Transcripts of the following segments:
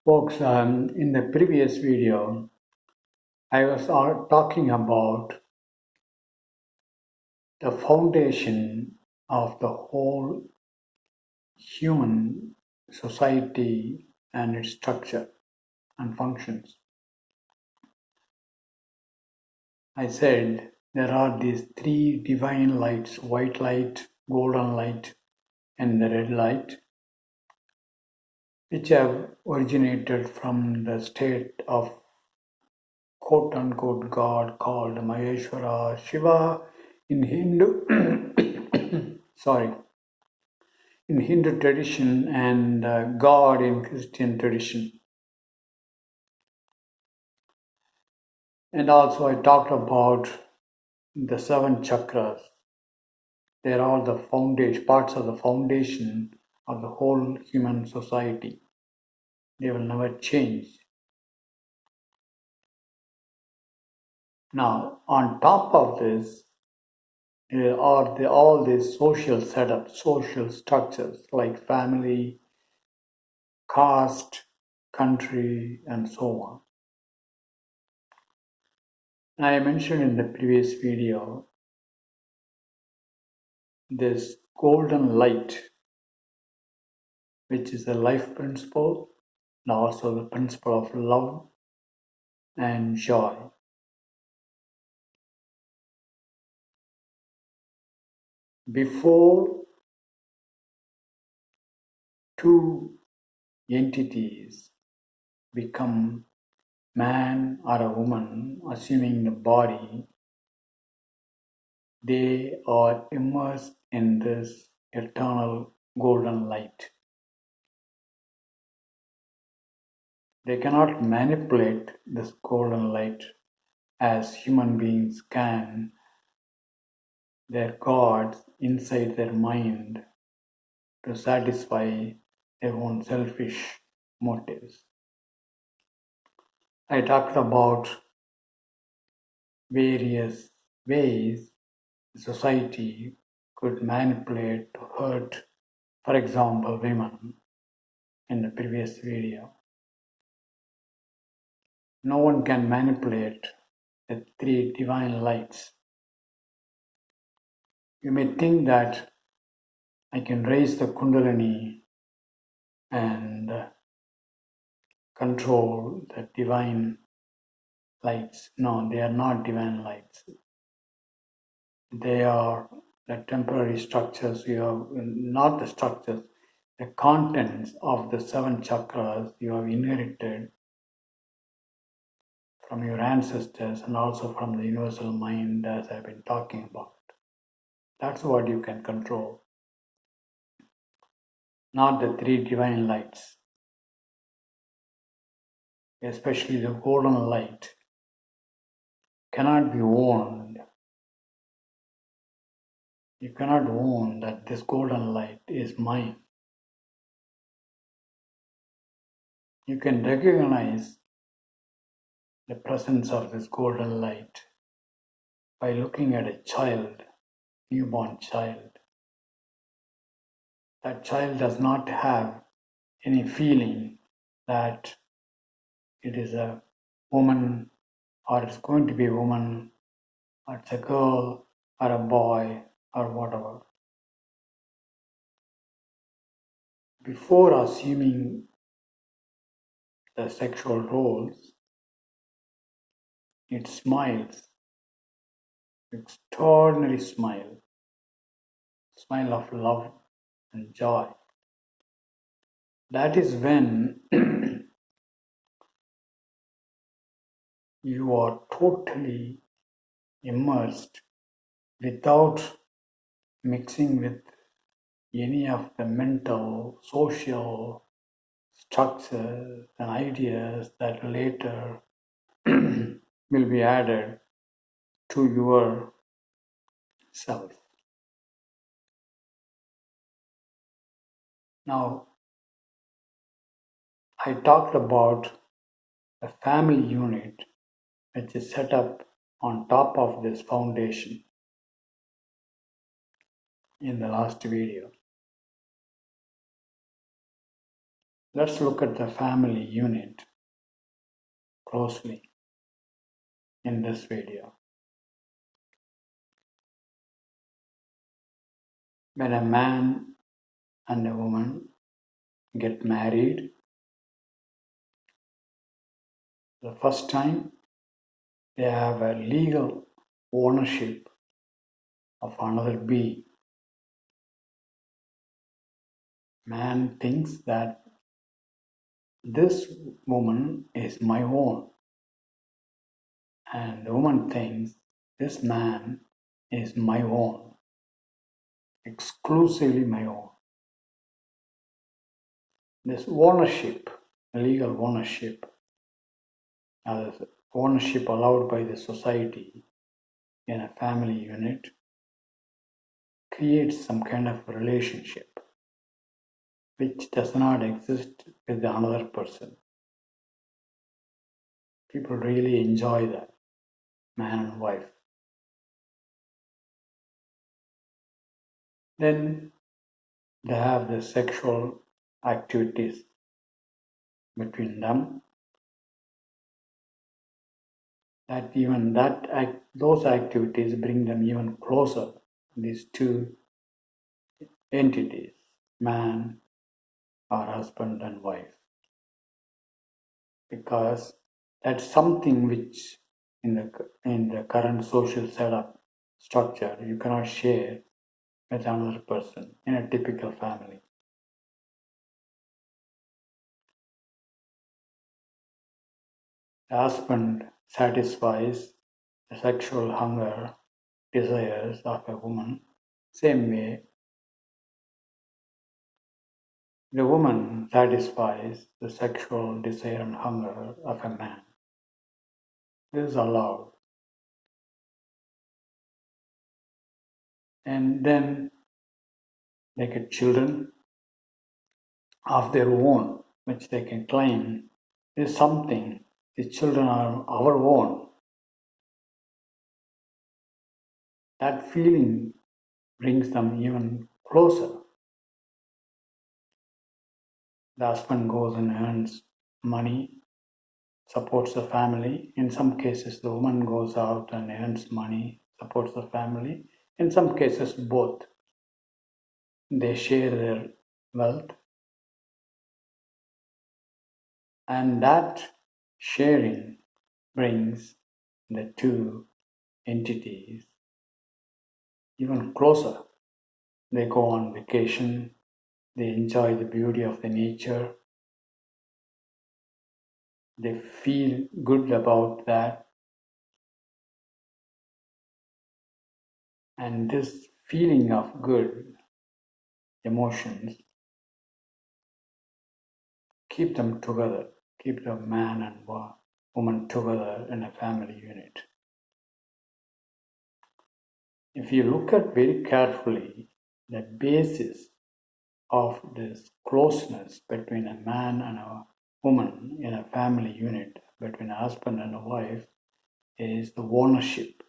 Folks, in the previous video, I was talking about the foundation of the whole human society and its structure and functions. I said there are these three divine lights: white light, golden light, and the red light, which have originated from the state of quote unquote God called Maheshwara Shiva in Hindu. Sorry, in Hindu tradition and God in Christian tradition. And also, I talked about the seven chakras. They are all the foundation parts of the foundation of the whole human society. They will never change. Now, on top of this, are all these social setups, social structures like family, caste, country, and so on. I mentioned in the previous video this golden light, which is the life principle and also the principle of love and joy. Before two entities become man or a woman, assuming the body, they are immersed in this eternal golden light. They cannot manipulate this golden light as human beings can their gods inside their mind to satisfy their own selfish motives. I talked about various ways society could manipulate to hurt, for example, women in the previous video. No one can manipulate the three divine lights. You may think that I can raise the Kundalini and control the divine lights. No, they are not divine lights. They are the temporary structures you have, not the structures, the contents of the seven chakras you have inherited from your ancestors and also from the universal mind, as I've been talking about. That's what you can control, not the three divine lights, especially the golden light, cannot be owned. You cannot own that this golden light is mine. You can recognize the presence of this golden light by looking at a child, newborn child. That child does not have any feeling that it is a woman or it's going to be a woman or it's a girl or a boy or whatever. Before assuming the sexual roles, it smiles, extraordinary smile of love and joy. That is when you are totally immersed without mixing with any of the mental, social structures and ideas that later will be added to your self. Now, I talked about a family unit which is set up on top of this foundation in the last video. Let's look at the family unit closely in this video. When a man and a woman get married, the first time they have a legal ownership of another being. Man thinks that this woman is my own, and the woman thinks this man is my own, exclusively my own. This ownership, legal ownership, as ownership allowed by the society in a family unit, creates some kind of relationship which does not exist with another person. People really enjoy that, man and wife. Then they have the sexual activities between them. Those activities bring them even closer. These two entities, man or husband and wife, because that's something which in the current social setup structure you cannot share with another person in a typical family. The husband satisfies the sexual hunger, desires of a woman. Same way, the woman satisfies the sexual desire and hunger of a man. This is allowed. And then they get children of their own, which they can claim is something. The children are our own. That feeling brings them even closer. The husband goes and earns money, supports the family. In some cases, the woman goes out and earns money, supports the family. In some cases, both. They share their wealth, and that sharing brings the two entities even closer. They go on vacation, they enjoy the beauty of the nature, they feel good about that, and this feeling of good emotions keep them together, keep the man and woman together in a family unit. If you look at very carefully, the basis of this closeness between a man and a woman in a family unit, between a husband and a wife, is the ownership,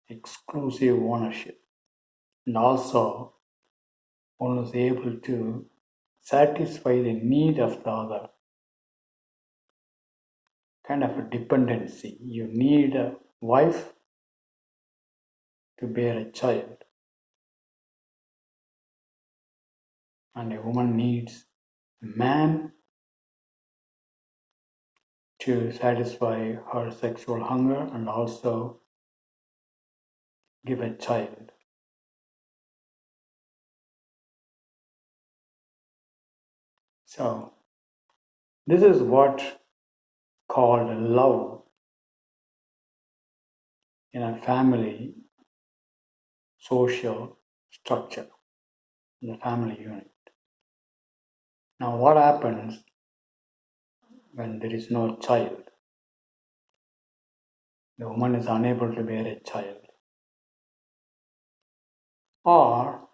exclusive ownership. And also, one is able to satisfy the need of the other, kind of a dependency. You need a wife to bear a child, and a woman needs a man to satisfy her sexual hunger and also give a child. So, this is what called love in a family social structure, in the family unit. Now, what happens when there is no child? The woman is unable to bear a child, or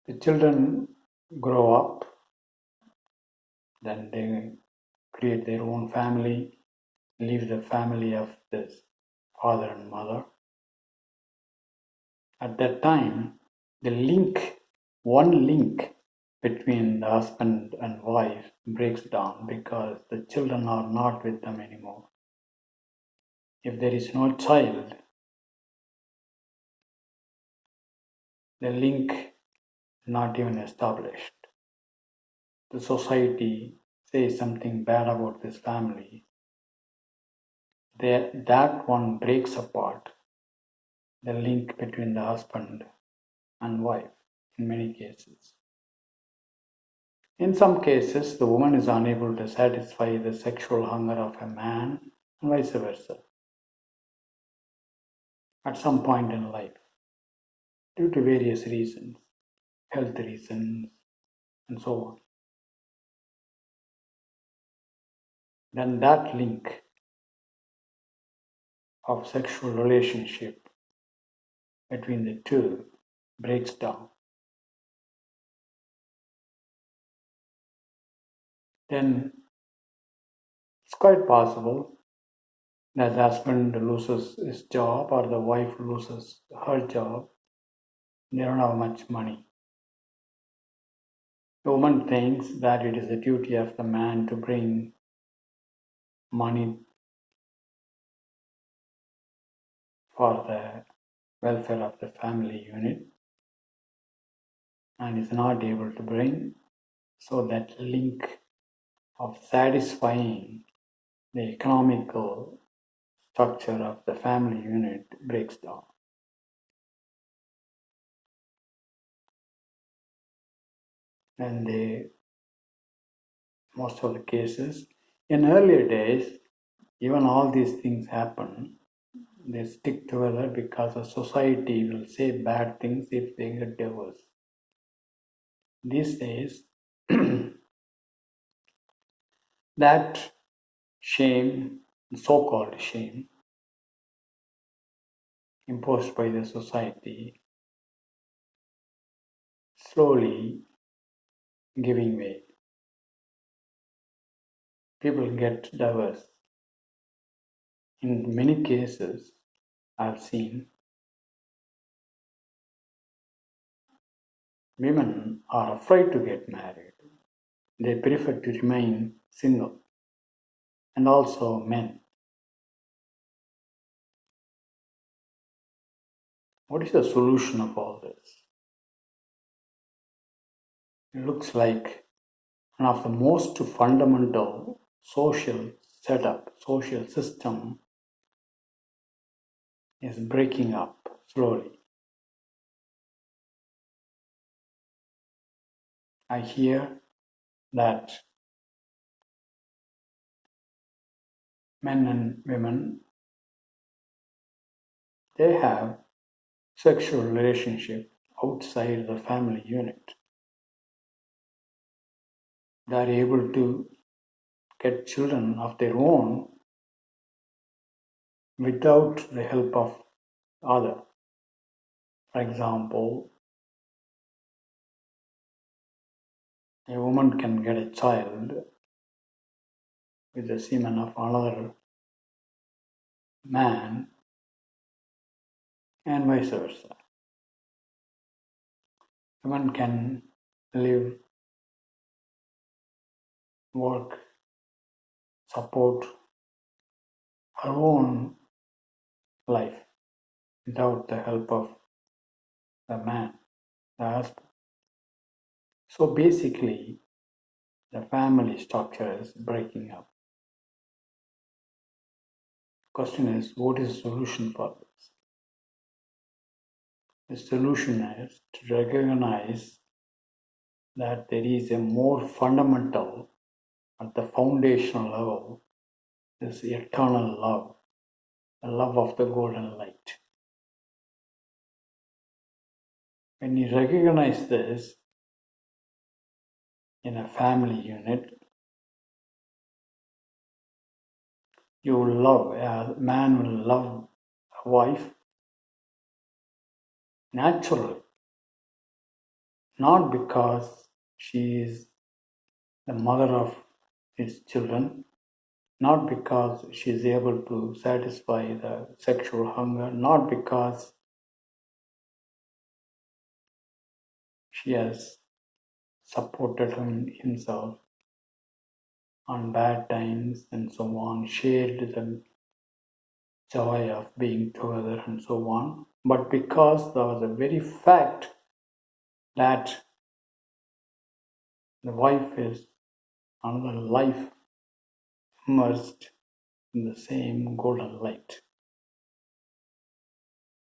the children grow up, then they create their own family, leave the family of this father and mother. At that time, the link one link between the husband and wife breaks down because the children are not with them anymore. If there is no child, the link is not even established. The society says something bad about this family. That one breaks apart the link between the husband and wife in many cases. In some cases, the woman is unable to satisfy the sexual hunger of a man and vice versa at some point in life due to various reasons, health reasons, and so on. Then that link of sexual relationship between the two breaks down. Then it's quite possible that the husband loses his job or the wife loses her job. They don't have much money. The woman thinks that it is the duty of the man to bring money for the welfare of the family unit and is not able to bring, so that link of satisfying the economical structure of the family unit breaks down. And most of the cases, in earlier days, even all these things happen, they stick together because the society will say bad things if they get divorced. These days, that shame, so-called shame, imposed by the society, slowly giving way. People get divorced. In many cases, I've seen women are afraid to get married. They prefer to remain single. And also men. What is the solution of all this? It looks like one of the most fundamental social setup, social system is breaking up slowly. I hear that men and women, they have sexual relationship outside the family unit. They are able to get children of their own without the help of other. For example, a woman can get a child with the semen of another man and vice versa. Woman can live, work, support her own life without the help of the man, the husband. So basically, the family structure is breaking up. Question is, what is the solution for this? The solution is to recognize that there is a more fundamental, at the foundational level, this eternal love, the love of the golden light. When you recognize this in a family unit, you will love, a man will love a wife naturally, not because she is the mother of his children, not because she is able to satisfy the sexual hunger, not because She has supported himself on bad times and so on, shared the joy of being together and so on. But because there was a very fact that the wife is another life immersed in the same golden light,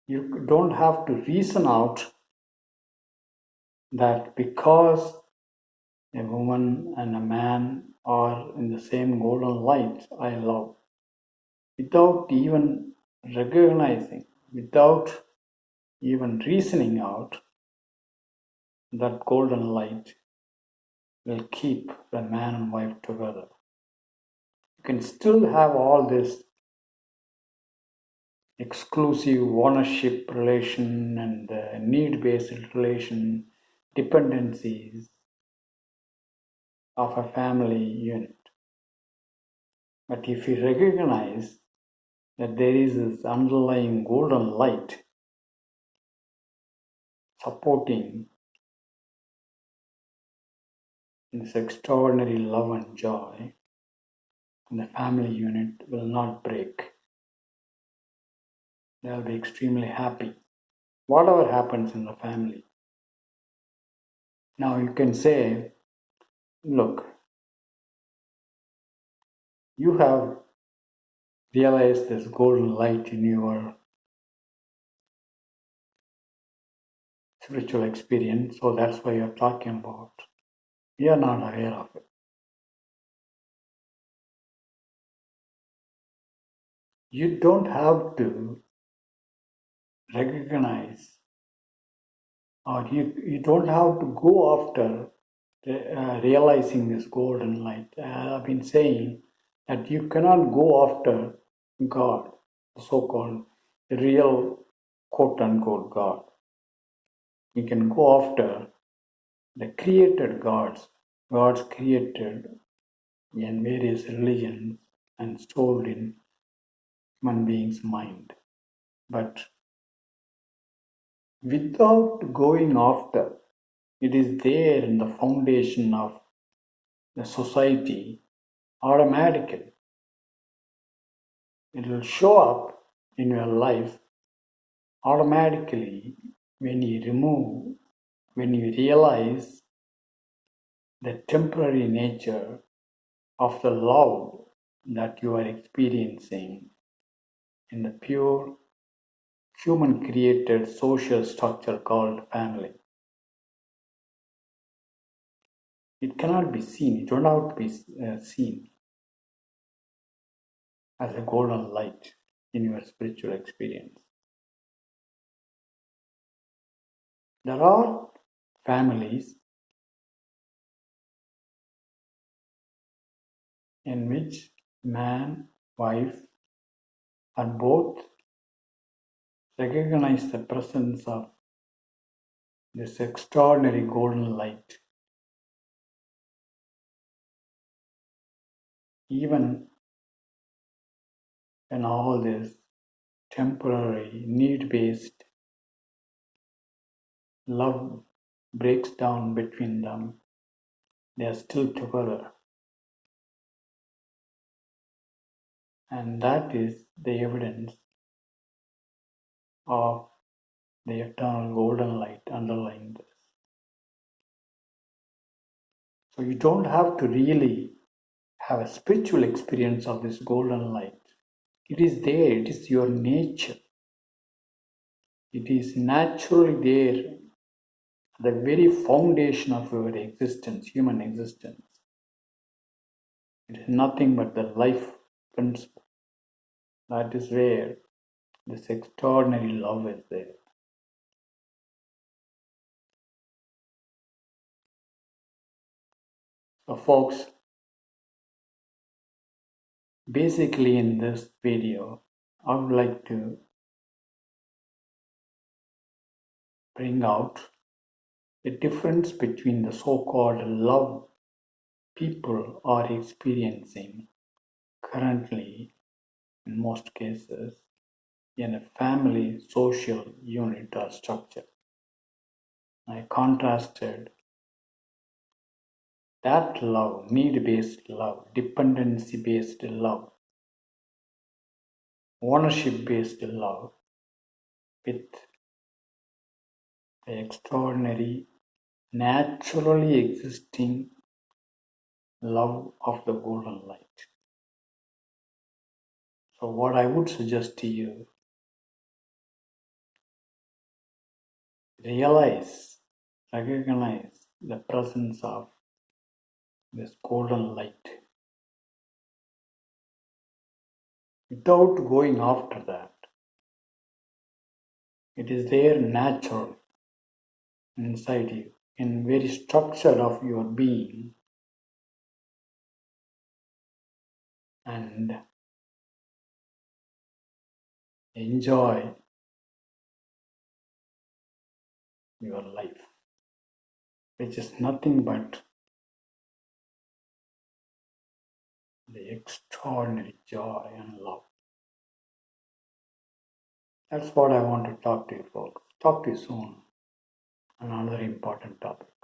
you don't have to reason out that because a woman and a man are in the same golden light I love, without even recognizing, without even reasoning out, that golden light will keep the man and wife together. You can still have all this exclusive ownership relation and need-based relation dependencies of a family unit. But if you recognize that there is this underlying golden light supporting this extraordinary love and joy, the family unit will not break. They'll be extremely happy, whatever happens in the family. Now you can say, look, you have realized this golden light in your spiritual experience, so that's why you're talking about. We are not aware of it. You don't have to recognize, or you don't have to go after realizing this golden light. I've been saying that you cannot go after God, the so-called real quote-unquote God. You can go after the created gods created in various religions and stored in human beings' mind. But without going after, it is there in the foundation of the society automatically. It will show up in your life automatically when you realize the temporary nature of the love that you are experiencing in the pure human created social structure called family. It cannot be seen, it don't have to be seen as a golden light in your spiritual experience. There are families in which man, wife are both recognize the presence of this extraordinary golden light, even when all this temporary need-based love breaks down between them, they are still together. And that is the evidence of the eternal golden light underlying this. So you don't have to really have a spiritual experience of this golden light. It is there, it is your nature. It is naturally there at the very foundation of your existence, human existence. It is nothing but the life principle. That is where this extraordinary love is there. So folks, basically in this video, I would like to bring out the difference between the so-called love people are experiencing currently, in most cases, in a family social unit or structure. I contrasted that love, need-based love, dependency-based love, ownership-based love with the extraordinary, naturally existing love of the golden light. So, what I would suggest to you, realize, recognize the presence of this golden light without going after that. It is there natural inside you, in very structure of your being, and enjoy your life, which is nothing but the extraordinary joy and love. That's what I want to talk to you folks. Talk to you soon on another important topic.